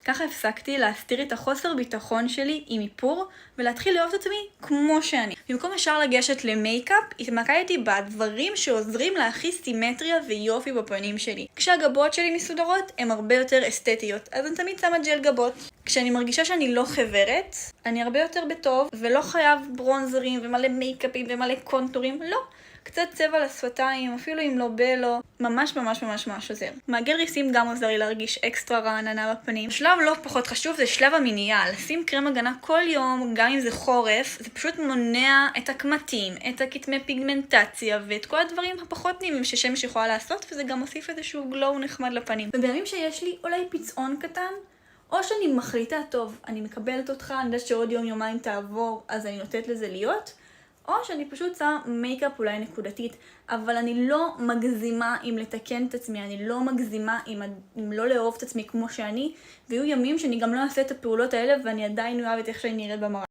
ככה הפסקתי להסתיר את החוסר ביטחון שלי עם איפור, ולהתחיל לאהוב את עצמי כמו שאני. במקום ישר לגשת למייקאפ, התמקדתי בדברים שעוזרים להכי סימטריה ויופי בפנים שלי. כשהגבות שלי מסודרות, הן הרבה יותר אסתטיות, אז אני תמיד שמה ג'ל גבות. כשאני מרגישה שאני לא חברת, אני הרבה יותר בטוב, ולא חייב ברונזרים ומלא מייקאפים ומלא קונטורים, לא. קצת צבע לשפתיים, אפילו אם לא בלו, ממש ממש ממש ממש עוזר. מעגל ריסים גם עוזר לי להרגיש אקסטרה רעננה בפנים. שלב לא פחות חשוב זה שלב המניעה. לשים קרם הגנה כל יום, גם אם זה חורף, זה פשוט מונע את הקמטים, את הכתמי פיגמנטציה ואת כל הדברים הפחות נעימים ששמש יכולה לעשות, וזה גם מוסיף איזשהו גלו נחמד לפנים. ובימים שיש לי אולי פצעון קטן, או שאני מחליטה, טוב, אני מקבלת אותך, אני יודעת שעוד יום-יומיים תעבור, אז אני נותנת לזה להיות, או שאני פשוט שמה מייקאפ אולי נקודתית, אבל אני לא מגזימה עם לתקן את עצמי, אני לא מגזימה עם לא לאהוב את עצמי כמו שאני, ויהיו ימים שאני גם לא אעשה את הפעולות האלה, ואני עדיין אוהבת איך שאני נראית במראה.